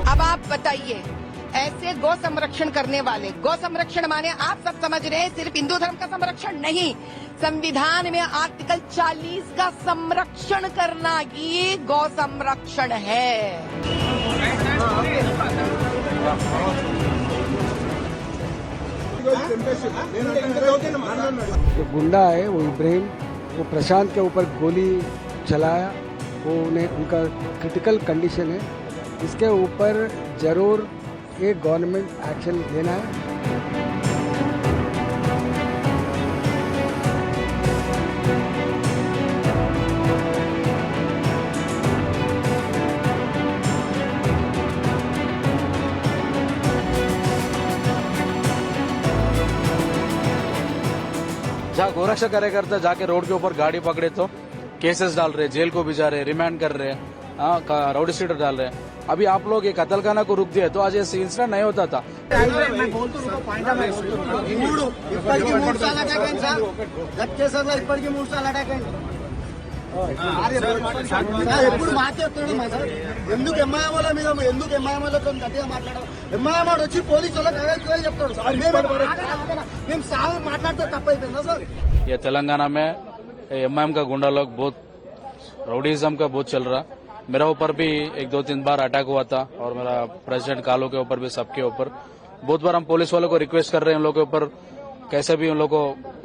अब आप बताइए, ऐसे गौ संरक्षण करने वाले, गौ संरक्षण माने आप सब समझ रहे हैं सिर्फ हिंदू धर्म का संरक्षण नहीं, संविधान में आर्टिकल 40 का संरक्षण करना ये गौ संरक्षण है। जो गुंडा है वो इब्राहिम, वो प्रशांत के ऊपर गोली चलाया, वो उनका क्रिटिकल कंडीशन है। इसके ऊपर जरूर एक गवर्नमेंट एक्शन लेना है। जहाँ गोरक्षा कार्यकर्ता जाके रोड के ऊपर गाड़ी पकड़े तो केसेस डाल रहे, जेल को भिजा रहे, रिमांड कर रहे, राउडी शीटर डाल रहे। अभी आप लोग एक कत्लखाना को रुक दिए तो आज ऐसे इंसिडेंट नहीं होता था। ఎందుకు ఎంఐఎం వల్ల మీద ఎందుకు ఎంఐఎం వాళ్ళతో గట్టిగా మాట్లాడడం? ఎంఐఎం వాడు వచ్చి పోలీసు వాళ్ళకి అరెస్ట్ చెప్తాడు సార్, మేము సార్ మాట్లాడితే తప్పైపోయిందా సార్? ये तेलंगाना में एमआईएम का गुंडा लोग बहुत राउडीज्म का बहुत चल रहा। मेरा ऊपर भी 1-2-3 बार अटैक हुआ था और मेरा प्रेसिडेंट कालो के ऊपर भी, सबके ऊपर बहुत बार हम पुलिस वालों को रिक्वेस्ट कर रहे हैं उन लोगों के ऊपर कैसे भी उन लोगों को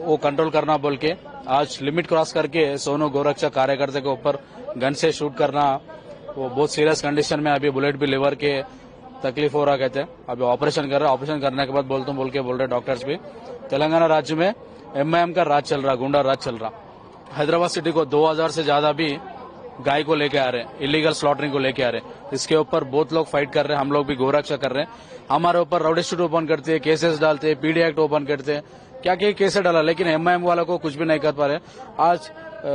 वो कंट्रोल करना बोल के। आज लिमिट क्रॉस करके सोनू गोरक्षा कार्यकर्ता के ऊपर गन से शूट करना, वो बहुत सीरियस कंडीशन में, अभी बुलेट भी लिवर के तकलीफ हो रहा कहते हैं। अभी ऑपरेशन कर रहे हैं, ऑपरेशन करने के बाद बोल रहे डॉक्टर्स भी। तेलंगाना राज्य में एमआईएम का राज चल रहा, गुंडा राज चल रहा। हैदराबाद सिटी को 2000 से ज्यादा भी गाय को लेके आ रहे हैं, इलीगल स्लॉटरिंग को लेके आ रहे हैं। इसके ऊपर बहुत लोग फाइट कर रहे हैं, हम लोग भी गोरक्षा कर रहे हैं। हमारे ऊपर राउडी शीट ओपन करते हैं, केसेस डालते हैं, पीडी एक्ट ओपन करते हैं, क्या क्या केसेस डाला, लेकिन एमआईएम वाला को कुछ भी नहीं कर पा रहे। आज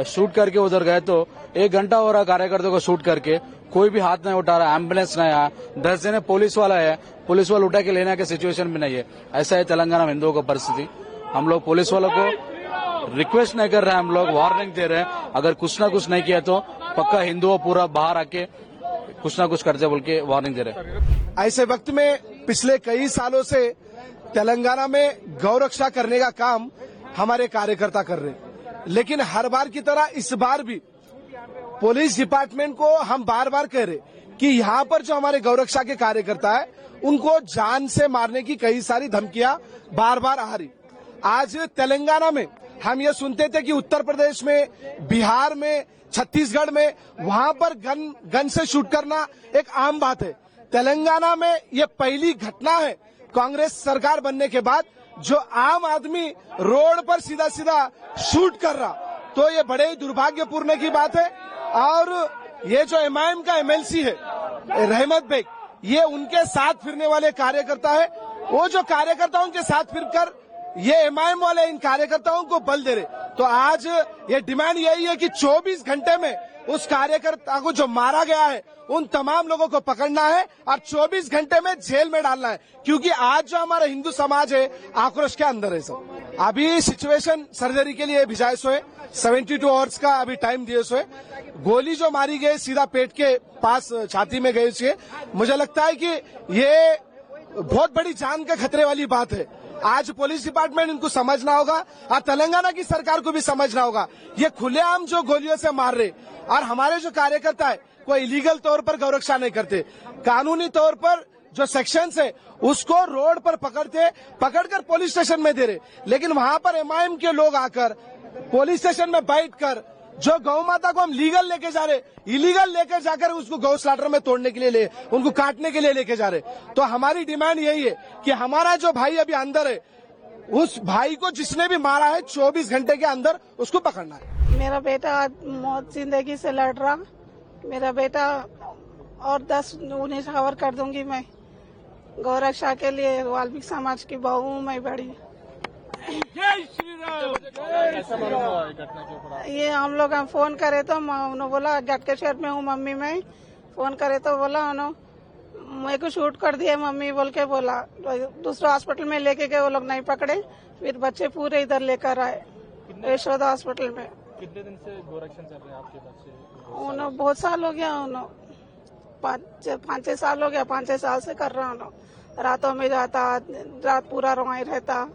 शूट करके उधर गए तो 1 घंटा हो रहा कार्यकर्ता को शूट करके, कोई भी हाथ नहीं उठा रहा, एम्बुलेंस नहीं आया, 10 जने पुलिस वाला है, पुलिस वाला उठा के लेने के सिचुएशन भी नहीं है। ऐसा है तेलंगाना में हिंदुओं की परिस्थिति। हम लोग पुलिस वालों को रिक्वेस्ट नहीं कर रहे हैं, हम लोग वार्निंग दे रहे हैं, अगर कुछ ना कुछ नहीं किया तो पक्का हिंदुओं पूरा बाहर आके कुछ ना कुछ करते बोल के वार्निंग दे रहे हैं। ऐसे वक्त में पिछले कई सालों से तेलंगाना में गौरक्षा करने का काम हमारे कार्यकर्ता कर रहे हैं, लेकिन हर बार की तरह इस बार भी पुलिस डिपार्टमेंट को हम बार बार कह रहे कि यहाँ पर जो हमारे गौरक्षा के कार्यकर्ता है उनको जान से मारने की कई सारी धमकियां बार बार आ रही। आज तेलंगाना में हम ये सुनते थे कि उत्तर प्रदेश में, बिहार में, छत्तीसगढ़ में वहां पर गन से शूट करना एक आम बात है। तेलंगाना में ये पहली घटना है कांग्रेस सरकार बनने के बाद जो आम आदमी रोड पर सीधा सीधा शूट कर रहा, तो ये बड़े ही दुर्भाग्यपूर्ण की बात है। और ये जो एमआईएम का एमएलसी है रहमत बेग, ये उनके साथ फिरने वाले कार्यकर्ता है। वो जो कार्यकर्ताओं के साथ फिरकर ये एमआईएम वाले इन कार्यकर्ताओं को बल दे रहे, तो आज ये डिमांड यही है कि 24 घंटे में उस कार्यकर्ता को जो मारा गया है उन तमाम लोगों को पकड़ना है और 24 घंटे में जेल में डालना है, क्योंकि आज जो हमारा हिंदू समाज है आक्रोश के अंदर है। सब अभी सिचुएशन सर्जरी के लिए भिजाए सोए, 72 आवर्स का अभी टाइम दिए सोए। गोली जो मारी गई सीधा पेट के पास छाती में गई है। मुझे लगता है कि ये बहुत बड़ी जान के खतरे वाली बात है। आज पुलिस डिपार्टमेंट इनको समझना होगा और तेलंगाना की सरकार को भी समझना होगा। ये खुलेआम जो गोलियों से मार रहे और हमारे जो कार्यकर्ता है कोई इलीगल तौर पर गौरक्षा नहीं करते, कानूनी तौर पर जो सेक्शंस है उसको रोड पर पकड़कर पुलिस स्टेशन में दे रहे, लेकिन वहां पर एमआईएम के लोग आकर पुलिस स्टेशन में बैठकर जो गौ माता को हम लीगल लेके जा रहे, इलीगल लेकर जाकर उसको गौ स्लॉटर में तोड़ने के लिए उनको काटने के लिए लेके जा रहे। तो हमारी डिमांड यही है कि हमारा जो भाई अभी अंदर है, उस भाई को जिसने भी मारा है 24 घंटे के अंदर उसको पकड़ना है। मेरा बेटा मौत जिंदगी से लड़ रहा, मेरा बेटा और 10-19 खबर कर दूंगी मैं। गौरक्षा के लिए वाल्मीकि समाज की बहू हूँ मैं बड़ी। जय श्री राम। ये हम लोग फोन करे तो उन्होंने बोला गटके शहर में हूँ मम्मी, मैं फोन करे तो बोला उन्होंने मेरे को शूट कर दिया मम्मी बोल के बोला। दूसरा हॉस्पिटल में लेके गए, वो लोग नहीं पकड़े, फिर बच्चे पूरे इधर लेकर आए यशोदा हॉस्पिटल में। कितने दिन से गोरक्षण चल रहे हैं आपके बच्चे? उन्होंने बहुत साल हो गया, उन्होंने 5-6 साल हो गया, 5-6 साल से कर रहा हूँ। रातों में जाता, रात पूरा रोई रहता।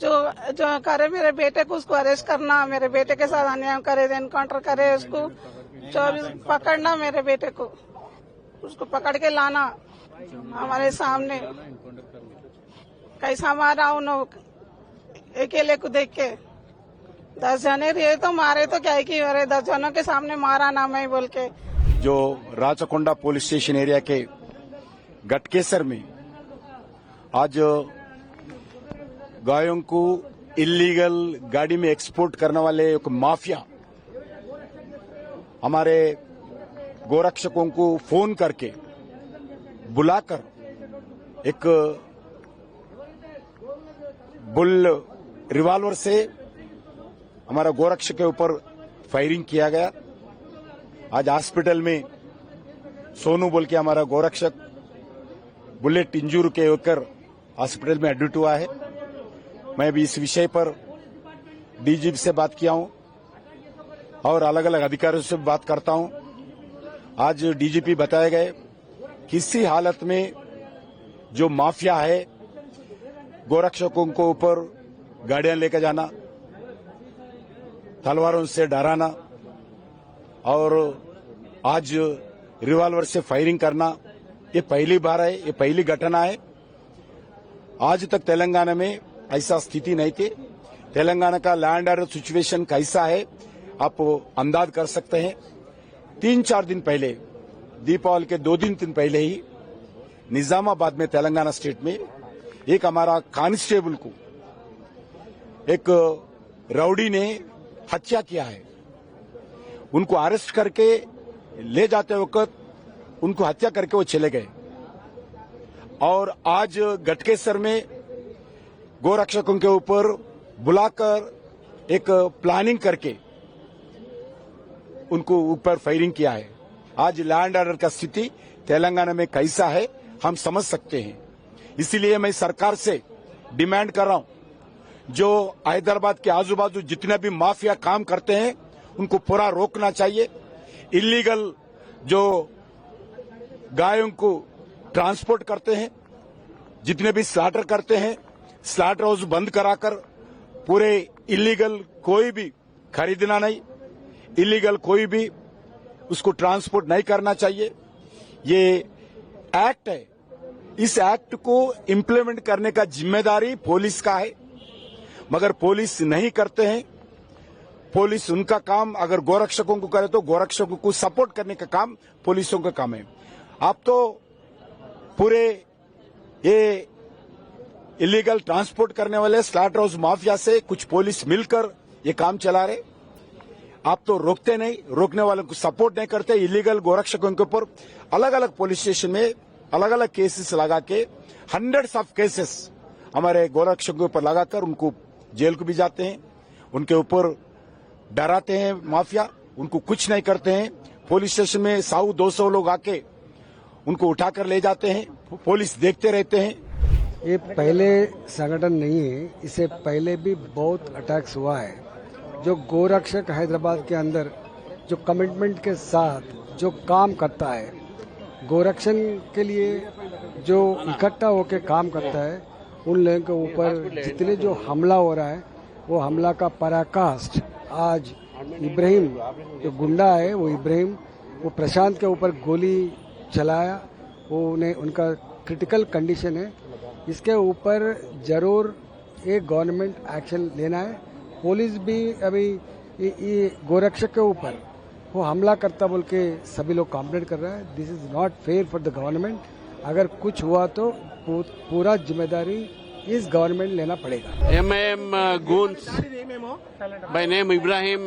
जो करे मेरे बेटे को, उसको अरेस्ट करना, मेरे बेटे के साथ अन्याय करे, एनकाउंटर करे, उसको 24 पकड़ना, मेरे बेटे को उसको पकड़ के लाना हमारे सामने। कैसा मारा उन्होंने अकेले को देख के। 10 जने रहे तो मारे तो क्या की, अरे 10 जनों के सामने मारा ना मैं बोल के। जो राचकोंडा पुलिस स्टेशन एरिया के गटकेसर में आज गायों को इलीगल गाड़ी में एक्सपोर्ट करने वाले एक माफिया हमारे गोरक्षकों को फोन करके बुलाकर एक बुल रिवॉल्वर से हमारा गोरक्षक के ऊपर फायरिंग किया गया। आज हॉस्पिटल में सोनू बोल के हमारा गोरक्षक बुलेट इंजूर के होकर हॉस्पिटल में एडमिट हुआ है। मैं भी इस विषय पर डीजीपी से बात किया हूं और अलग अलग अधिकारियों से बात करता हूं। आज डीजीपी बताए गए किसी हालत में जो माफिया है गोरक्षकों को ऊपर गाड़ियां लेकर जाना, तलवारों से डराना और आज रिवॉल्वर से फायरिंग करना, ये पहली बार है, ये पहली घटना है। आज तक तेलंगाना में ऐसा स्थिति नहीं थी। तेलंगाना का लैंड ऑर्डर सिचुएशन कैसा है आप अंदाज कर सकते हैं। 3-4 दिन पहले, दीपावली के 2 दिन पहले ही निजामाबाद में, तेलंगाना स्टेट में एक हमारा कांस्टेबल को एक राउडी ने हत्या किया है। उनको अरेस्ट करके ले जाते वक्त उनको हत्या करके वो चले गए। और आज गटकेसर में गोरक्षकों के ऊपर बुलाकर एक प्लानिंग करके उनको ऊपर फायरिंग किया है। आज लैंड ऑर्डर का स्थिति तेलंगाना में कैसा है हम समझ सकते हैं। इसीलिए मैं सरकार से डिमांड कर रहा हूं, जो हैदराबाद के आजू बाजू जितने भी माफिया काम करते हैं उनको पूरा रोकना चाहिए। इलीगल जो गायों को ट्रांसपोर्ट करते हैं, जितने भी स्लॉटर करते हैं, स्लॉटर हाउस बंद कराकर पूरे इलीगल कोई भी खरीदना नहीं, इलीगल कोई भी उसको ट्रांसपोर्ट नहीं करना चाहिए। ये एक्ट है, इस एक्ट को इम्प्लीमेंट करने का जिम्मेदारी पुलिस का है, मगर पुलिस नहीं करते हैं। पुलिस उनका काम अगर गोरक्षकों को करे तो गोरक्षकों को सपोर्ट करने का काम पुलिसों का काम है। आप तो पूरे ये इलीगल ट्रांसपोर्ट करने वाले स्लॉटर हाउस माफिया से कुछ पुलिस मिलकर ये काम चला रहे। आप तो रोकते नहीं, रोकने वालों को सपोर्ट नहीं करते। इलीगल गोरक्षकों के ऊपर अलग अलग पुलिस स्टेशन में अलग अलग केसेस लगा के हंड्रेड्स ऑफ केसेस हमारे गोरक्षकों के ऊपर लगाकर उनको जेल को भी जाते हैं, उनके ऊपर डराते हैं माफिया, उनको कुछ नहीं करते हैं। पुलिस स्टेशन में 100-200 लोग आके उनको उठाकर ले जाते हैं, पुलिस देखते रहते हैं। ये पहले संगठन नहीं है, इससे पहले भी बहुत अटैक्स हुआ है। जो गोरक्षक हैदराबाद के अंदर जो कमिटमेंट के साथ जो काम करता है, गोरक्षण के लिए जो इकट्ठा होकर काम करता है, उन लोगों के ऊपर जितने जो हमला हो रहा है वो हमला का पराकाष्ठ आज इब्राहिम जो गुंडा है, वो इब्राहिम वो प्रशांत के ऊपर गोली चलाया, वो उन्हें उनका क्रिटिकल कंडीशन है। इसके ऊपर जरूर एक गवर्नमेंट एक्शन लेना है। पुलिस भी अभी ये गोरक्षक के ऊपर वो हमला करता बोल के सभी लोग कंप्लेंट कर रहे हैं। This is not fair for the government. अगर कुछ हुआ तो पूरा जिम्मेदारी इस गवर्नमेंट लेना पड़ेगा। MIM goons by name Ibrahim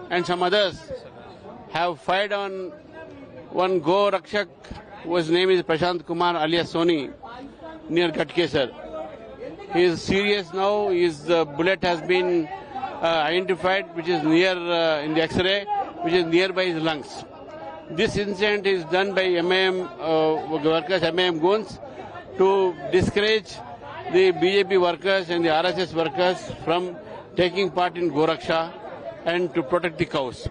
and some others have fired on one Gorakshak whose name is Prashant Kumar alias Soni near Ghatkesar. He is serious now. His bullet has been identified, which is near in the X-ray, which is nearby his lungs. This incident is done by MIM workers, MIM goons, to discourage the BJP workers and the RSS workers from taking part in Goraksha and to protect the cows.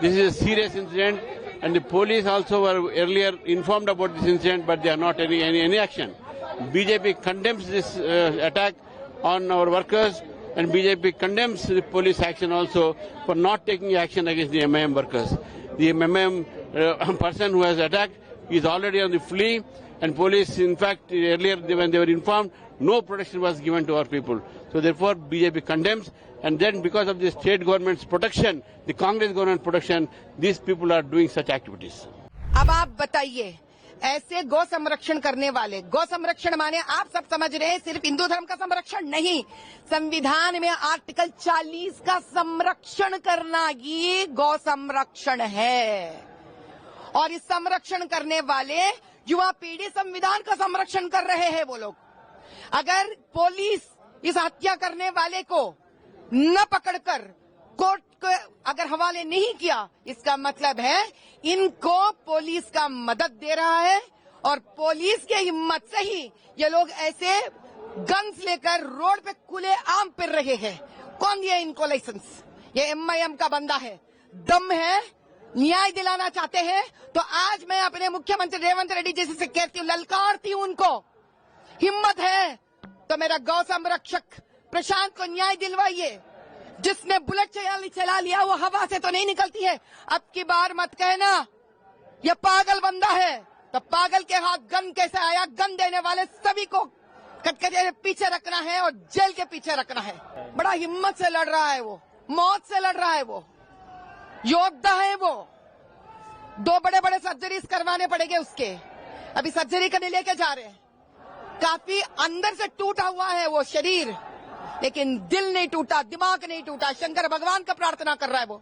This is a serious incident, and the police also were earlier informed about this incident, but they are not any action. BJP condemns this attack on our workers, and BJP condemns the police action also for not taking action against the MIM workers. The MIM person who has attacked is already on the flee, and police, in fact, earlier when they were informed, no protection was given to our people. So therefore, BJP condemns, and then because of the state government's protection, the Congress government protection, these people are doing such activities. अब आप बताइए, ऐसे गौ संरक्षण करने वाले, गौ संरक्षण माने आप सब समझ रहे हैं सिर्फ हिंदू धर्म का संरक्षण नहीं, संविधान में आर्टिकल 40 का संरक्षण करना ये गौ संरक्षण है। और इस संरक्षण करने वाले युवा पीढ़ी संविधान का संरक्षण कर रहे हैं वो लोग। अगर पुलिस इस हत्या करने वाले को न पकड़कर कोर्ट को अगर हवाले नहीं किया, इसका मतलब है इनको पुलिस का मदद दे रहा है, और पुलिस के हिम्मत से ही ये लोग ऐसे गन्स लेकर रोड पे खुले आम फिर रहे हैं। कौन दिया इनको लाइसेंस? ये MIM का बंदा है, दम है, न्याय दिलाना चाहते हैं। तो आज मैं अपने मुख्यमंत्री रेवंत रेड्डी जी से कहती हूँ, ललकारती हूँ उनको, हिम्मत है तो मेरा गौ संरक्षक प्रशांत को न्याय दिलवाइए। जिसने बुलेट चला लिया वो हवा से तो नहीं निकलती है। अब की बार मत कहना ये पागल बंदा है, तो पागल के हाथ गन कैसे आया? गन देने वाले सभी को कटकटे पीछे रखना है और जेल के पीछे रखना है। बड़ा हिम्मत से लड़ रहा है वो, मौत से लड़ रहा है वो, योद्धा है वो। 2 बड़े-बड़े सर्जरीज करवाने पड़ेंगे उसके, अभी सर्जरी करने लेके जा रहे हैं। काफी अंदर से टूटा हुआ है वो शरीर, लेकिन दिल नहीं टूटा, दिमाग नहीं टूटा। शंकर भगवान का प्रार्थना कर रहा है वो।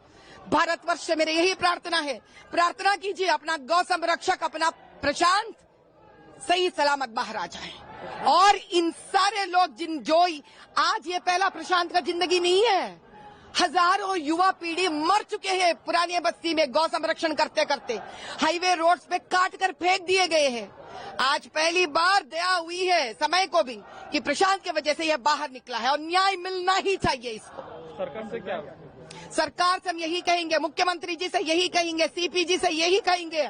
भारतवर्ष से मेरी यही प्रार्थना है, प्रार्थना कीजिए अपना गौ संरक्षक, अपना प्रशांत सही सलामत बाहर आ जाए। और इन सारे लोग जो आज ये पहला प्रशांत का जिंदगी नहीं है, हजारों युवा पीढ़ी मर चुके हैं पुरानी बस्ती में गौ संरक्षण करते करते, हाईवे रोड्स पे काट कर फेंक दिए गए हैं। आज पहली बार दया हुई है समय को भी कि प्रशांत की वजह से यह बाहर निकला है, और न्याय मिलना ही चाहिए इसको। सरकार से क्या? सरकार से हम यही कहेंगे, मुख्यमंत्री जी से यही कहेंगे, CP जी से यही कहेंगे,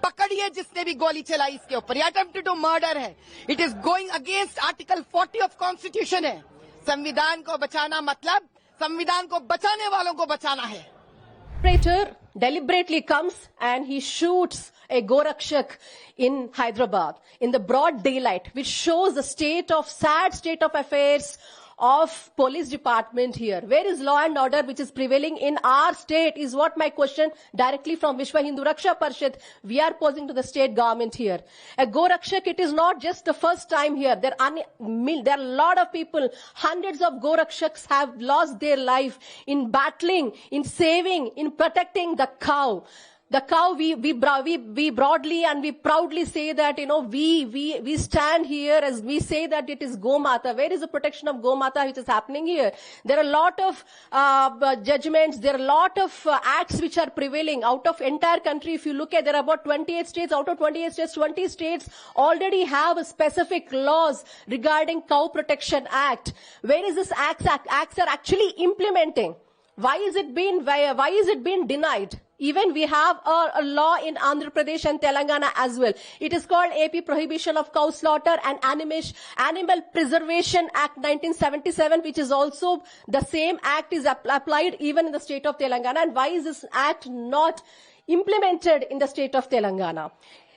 पकड़िए जिसने भी गोली चलाई इसके ऊपर। अटेम्प्ट टू मर्डर है, it is going against article 40 of constitution है। संविधान को बचाना मतलब संविधान को बचाने वालों को बचाना है। Operator deliberately comes and he shoots a Gorakshak in Hyderabad in the broad daylight, which shows the sad state of affairs of police department here. Where is law and order which is prevailing in our state is what my question directly from Vishwa Hindu Raksha Parishad we are posing to the state government here. A Gorakshak, it is not just the first time here. There are a lot of people, hundreds of Gorakshaks have lost their life in battling, in saving, in protecting the cow. The cow, we broadly and we proudly say that, we stand here as we say that it is Gomata. Where is the protection of Gomata which is happening here? There are a lot of judgments, there are a lot of acts which are prevailing out of entire country. If you look at, there are about 28 states. Out of 28 states, 20 states already have a specific laws regarding Cow Protection Act. Where is this acts are actually implementing? Why is it being denied? Even we have a law in Andhra Pradesh and Telangana as well. It is called AP Prohibition of Cow Slaughter and Animal Preservation Act 1977, which is also the same act is applied even in the state of Telangana. And why is this act not implemented in the state of Telangana?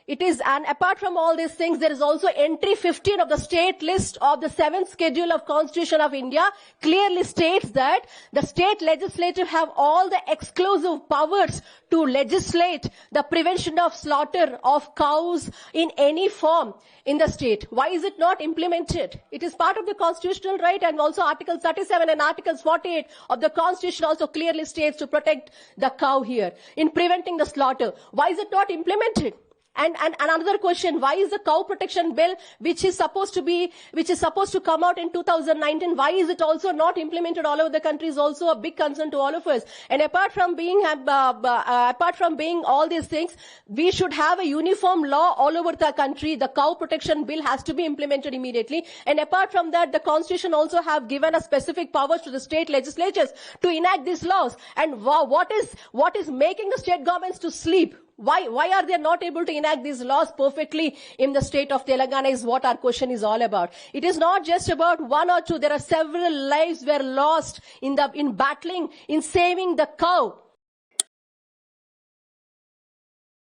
It is, and apart from all these things, there is also entry 15 of the state list of the 7th schedule of Constitution of India clearly states that the state legislature have all the exclusive powers to legislate the prevention of slaughter of cows in any form in the state. Why is it not implemented? It is part of the constitutional right, and also Article 37 and Article 48 of the Constitution also clearly states to protect the cow here in preventing the slaughter. Why is it not implemented? And another question, why is the cow protection bill, which is supposed to come out in 2019, why is it also not implemented all over the country is also a big concern to all of us. And apart from being all these things, we should have a uniform law all over the country. The cow protection bill has to be implemented immediately. And apart from that, the constitution also have given a specific powers to the state legislatures to enact these laws. And what is making the state governments to sleep? Why are they not able to enact these laws perfectly in the state of Telangana is what our question is all about. It is not just about one or two. There are several lives were lost in battling, in saving the cow.